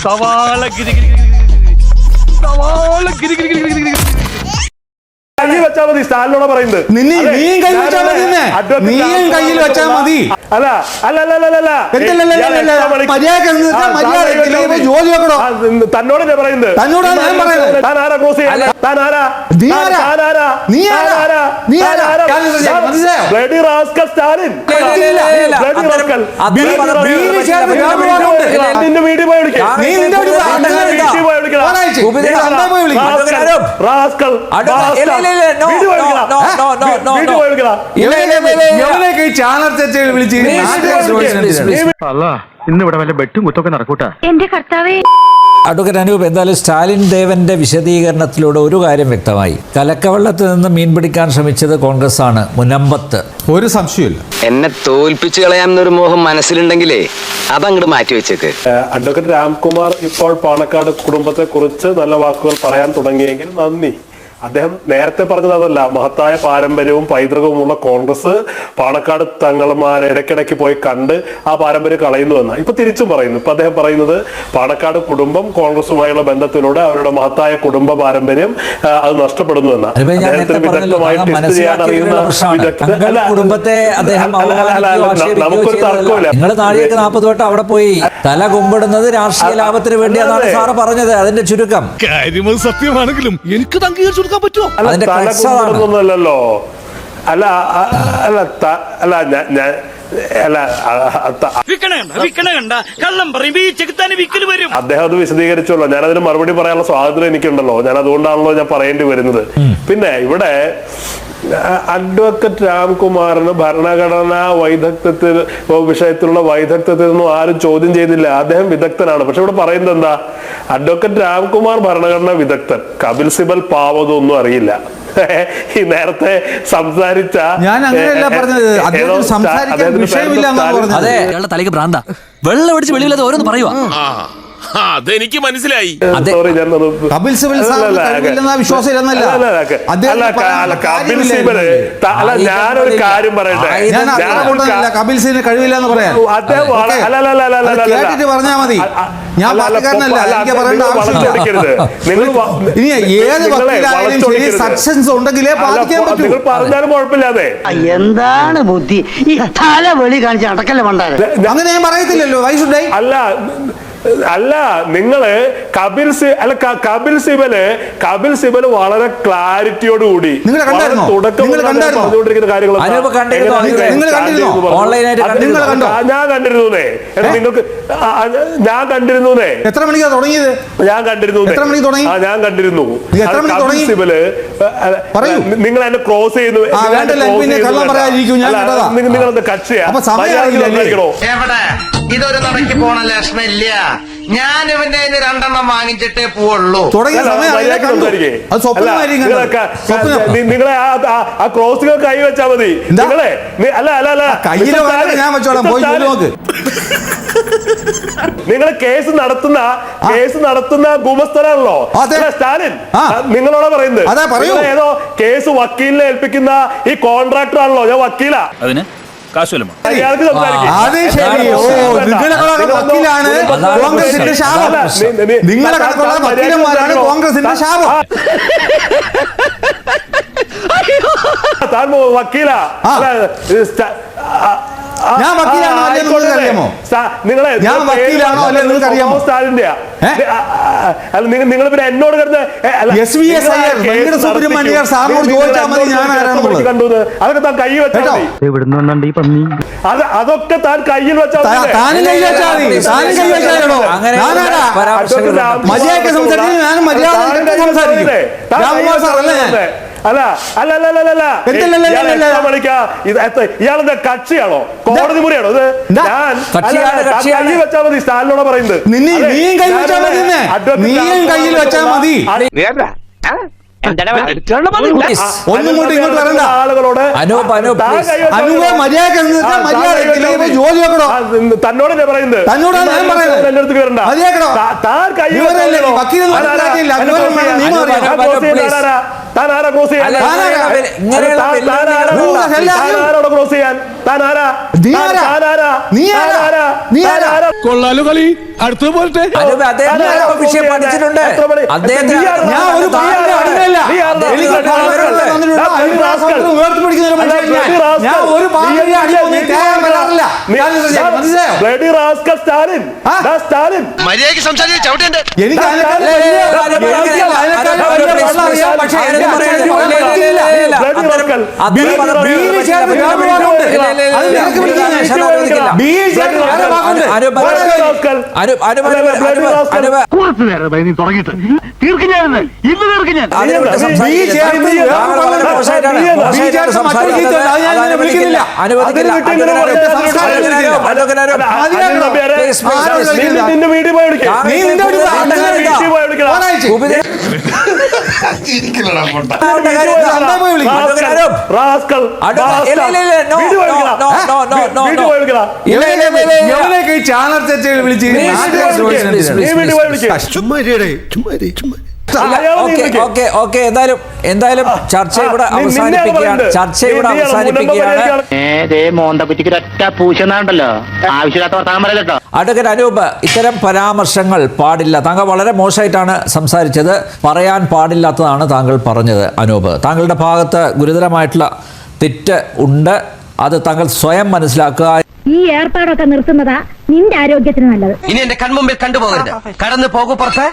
സവാള ഗിരി സവാള ഗിരി ഗിരി ഗിരി ഗിരി കയ്യിൽ വെച്ചാൽ മതി. സ്റ്റാലിനോട് പറയുന്നത് നീയും കയ്യിൽ വെച്ചാൽ മതി. അല്ല അല്ല അല്ല അല്ല അല്ല തന്നോട് ഞാൻ പറയുന്നത്. താൻ ആരാ ക്രോസ് ചെയ്യാൻ? താൻ ആരാ? Bloody rascal Stalin. നിന്റെ വീട്ടിൽ പോയി വിളിക്കാം. റാസ്കൽ ഇന്നിവിടെ വല്ല ബെട്ടും കുത്തൊക്കെ നടക്കൂട്ടാ. എന്റെ കർത്താവേ. അഡ്വക്കേറ്റ് അനൂപ്, എന്തായാലും സ്റ്റാലിൻ ദേവന്റെ വിശദീകരണത്തിലൂടെ ഒരു കാര്യം വ്യക്തമായി. കലക്കവെള്ളത്തിൽ നിന്ന് മീൻ പിടിക്കാൻ ശ്രമിച്ചത് കോൺഗ്രസ് ആണ്, മുനമ്പത്ത്. ഒരു സംശയമില്ല. എന്നെ തോൽപ്പിച്ചു കളയാമെന്നൊരു മോഹം മനസ്സിലുണ്ടെങ്കിലേ അതങ്ങോട്ട് മാറ്റിവെച്ചേക്ക്. അഡ്വക്കേറ്റ് രാംകുമാർ ഇപ്പോൾ പാണക്കാട് കുടുംബത്തെ കുറിച്ച് നല്ല വാക്കുകൾ പറയാൻ തുടങ്ങിയെങ്കിൽ നന്ദി. അദ്ദേഹം നേരത്തെ പറഞ്ഞത് അതല്ല, മഹത്തായ പാരമ്പര്യവും പൈതൃകവുമുള്ള കോൺഗ്രസ് പാണക്കാട് തങ്ങൾമാരെ ഇടയ്ക്കിടയ്ക്ക് പോയി കണ്ട് ആ പാരമ്പര്യം കളയുന്നുവെന്ന ഇപ്പൊ തിരിച്ചും പറയുന്നു. ഇപ്പൊ അദ്ദേഹം പറയുന്നത് പാണക്കാട് കുടുംബം കോൺഗ്രസുമായുള്ള ബന്ധത്തിലൂടെ അവരുടെ മഹത്തായ കുടുംബ പാരമ്പര്യം അത് നഷ്ടപ്പെടുന്നു എന്ന അദ്ദേഹത്തിന് വ്യക്തമായി ടെസ്റ്റ് ചെയ്യാൻ അറിയുന്ന നമുക്കൊരു തർക്കമില്ല. നിങ്ങൾ നാഴികക്ക് 40 വട്ടം അവിടെ പോയി തല കുമ്പിടുന്നത് രാഷ്ട്രീയ ലാഭത്തിന് വേണ്ടിയാണ് സാറ് പറഞ്ഞത്. അതിന്റെ ചുരുക്കം സത്യമാണെങ്കിലും എനിക്ക് തലകുമ്പൊന്നുമല്ലല്ലോ. അല്ല അല്ല അല്ല ഞാൻ അദ്ദേഹം അത് വിശദീകരിച്ചല്ലോ. ഞാൻ അതിന് മറുപടി പറയാനുള്ള സ്വാതന്ത്ര്യം എനിക്കുണ്ടല്ലോ. ഞാൻ അതുകൊണ്ടാണല്ലോ ഞാൻ പറയേണ്ടി വരുന്നത്. പിന്നെ ഇവിടെ അഡ്വക്കേറ്റ് രാംകുമാറിന് ഭരണഘടനാ വൈദഗ്ധ്യത്തിൽ വിഷയത്തിലുള്ള വൈദഗ്ധ്യത്തിനൊന്നും ആരും ചോദ്യം ചെയ്യുന്നില്ല. അദ്ദേഹം വിദഗ്ധനാണ്. പക്ഷെ ഇവിടെ പറയുന്നത് എന്താ? അഡ്വക്കേറ്റ് രാംകുമാർ ഭരണഘടനാ വിദഗ്ധൻ, കപിൽ സിബൽ പാവതൊന്നും അറിയില്ല. ഈ നേരത്തെ സംസാരിച്ച തലയ്ക്ക് ഭ്രാന്ത വെള്ളം അടിച്ച് വെളിയില്ലാതെ ഓരോന്ന് പറയുവാ. അതെനിക്ക് മനസ്സിലായി. കപിൽ സിബൽ ഞാനൊരു കാര്യം പറയട്ടെ. കപിൽ സിബിന് കഴിവില്ല എന്ന് പറയാൻ പറഞ്ഞാൽ മതി. ഞാൻ പാർട്ടിക്കാരനല്ല, എനിക്ക് പറയേണ്ട ആവശ്യമില്ല. ഇനി ഏത് വക്കീലായാലും ശരി സബ്സ്റ്റൻസ് ഉണ്ടെങ്കിലേ ബാധിക്കാൻ പറ്റൂ. നിങ്ങൾ പറഞ്ഞാലും കുഴപ്പമില്ലാതെ. എന്താണ് ബുദ്ധി ഈ തല വെളി കാണിച്ച് അടക്കല്ലേ പണ്ടാരെ? അങ്ങനെ ഞാൻ പറയത്തില്ലല്ലോ. വൈസുണ്ടായി അല്ല നിങ്ങള് കപിൽ സിബല് വളരെ ക്ലാരിറ്റിയോടുകൂടി പറഞ്ഞുകൊണ്ടിരിക്കുന്ന കാര്യങ്ങൾ ഞാൻ കണ്ടിരുന്നേ. നിങ്ങൾക്ക് ഞാൻ കണ്ടിരുന്നേ. എത്ര മണിക്കാണ് തുടങ്ങിയത്? ഞാൻ കണ്ടിരുന്നു. ഞാൻ കണ്ടിരുന്നു. കപിൽ സിബല് നിങ്ങൾ എന്നെ ക്രോസ് ചെയ്യുന്നു. നിങ്ങളെന്താ കക്ഷിയാ? ഇതൊരു നടക്ക് പോണ ലക്ഷണില്ല. ഞാൻ ഇവന്റെ 2 വാങ്ങിച്ചിട്ടേ പോവുള്ളൂ. നിങ്ങളെ ആ ക്രോസുകൾ കൈ വെച്ചാ മതി. നിങ്ങളെ അല്ല അല്ല അല്ല നിങ്ങൾ കേസ് നടത്തുന്ന ഗുമസ്തനാണല്ലോ സ്റ്റാലിൻ. നിങ്ങളോട് പറയുന്നത് ഏതോ കേസ് വക്കീലിനെ ഏൽപ്പിക്കുന്ന ഈ കോൺട്രാക്ടർ ആണല്ലോ. ഞാൻ വക്കീലാ. അതിന് കാശുവല്ലോ. കോൺഗ്രസിന്റെ ശാപം. നിങ്ങളെ കണക്കുള്ള വക്കീലന്മാരാണ് കോൺഗ്രസിന്റെ ശാപം. താൻ വക്കീലാ. ഞാൻ വക്കീലാണോ അല്ലെ നിങ്ങൾക്ക് അറിയാമോ? ഞാൻ വക്കീലാണോ അല്ലെ നിങ്ങൾക്ക് അറിയാമോ? സ്റ്റാലിന്റെ നിങ്ങൾ പിന്നെ എന്നോട് സുബ്രഹ്മണ്യർ സാറിനോട് ചോദിച്ചാൽ മതി ഞാൻ ആരാണെന്നുള്ളത്. അതൊക്കെ താൻ കൈ വെച്ചാൽ അതൊക്കെ താൻ കയ്യിൽ വെച്ചാൽ മര്യാദ സംസാരിക്കും. ഞാൻ മര്യാദ സംസാരിക്കും. രാംകുമാർ സാർ അല്ലേ? അല്ല അല്ല അല്ല അല്ല അല്ല ഇയാളെന്താ കക്ഷിയാണോ? കോടതി മുറിയാണോ ഇത്? ഞാൻ കൈ വെച്ചാൽ മതി. സ്റ്റാലിനോട് പറയുന്നത് നീയും കയ്യിൽ വെച്ചാൽ മതി. Please. ഒന്നും കൊണ്ട് ഇങ്ങോട്ട് വരണ്ട. ആളുകളോട് അനൂപ്, please. അനുവേ മര്യാദ ജോലി വെക്കണോ? തന്നോട് ഞാൻ പറയുന്നത് തന്നോടാണ് ഞാൻ പറയുന്നത്. എന്റെ അടുത്ത് വരണ്ട. മതിയാക്കണോ? താൻ കൈ ഇവരല്ലേ വക്കീലെന്ന് പറഞ്ഞിട്ട് കാര്യമില്ല. അനുവേ നിയമം അറിയാം. താൻ ആരാ ക്രോസ് ചെയ്യാൻ? അല്ല, ആരോട് ക്രോസ് ചെയ്യാൻ? താൻ ആരാ? നീ ആരാ? കൊള്ളാലോ കളി. അടുത്തത് പോലത്തെ അനൂപ്, അദ്ദേഹം അല്പം വിഷയം പഠിച്ചിട്ടുണ്ട്. അദ്ദേഹത്തിന് ഞാൻ ഒരു പാർട്ടിയുടെ അടിമയല്ല. എനിക്ക് പാർട്ടിയുടെ തന്നിട്ടുണ്ട്. അതിന് രാഷ്ട്രീയത്തിൽ ഉയർത്തിപ്പിടിക്കുന്ന ഒരു മനുഷ്യൻ ഞാൻ. ഞാൻ ഒരു പാർട്ടിയുടെ അടിമയൊന്നും തേയാൻ വരാറില്ല. മനസ്സിലായോ? Bloody rascal Stalin. സ്റ്റാലിൻ മര്യാദയ്ക്ക് സംസാരിച്ച് ചവിട്ടേണ്ട. എനിക്ക് അതിനെക്കാളും അറിയാം. പക്ഷേ എന്റെ ചാനൽ തെറ്റുകൾ വിളിച്ച് എന്തായാലും ചർച്ച ഇവിടെ അവസാനിപ്പിക്കുകയാണ്. അഡ്വക്കേറ്റ് അനൂപ്, ഇത്തരം പരാമർശങ്ങൾ പാടില്ല. താങ്കൾ വളരെ മോശമായിട്ടാണ് സംസാരിച്ചത്. പറയാൻ പാടില്ലാത്തതാണ് താങ്കൾ പറഞ്ഞത്. അനൂപ്, താങ്കളുടെ ഭാഗത്ത് ഗുരുതരമായിട്ടുള്ള തെറ്റ് ഉണ്ട്. അത് താങ്കൾ സ്വയം മനസ്സിലാക്കുക. ഈ ഏർപ്പാടൊക്കെ നിർത്തുന്നതാ നിന്റെ ആരോഗ്യത്തിന് നല്ലത്. ഇനി എന്റെ കൺമുമ്പിൽ കണ്ടുപോകരുത്. കടന്നു പോകൂ പുറത്ത്.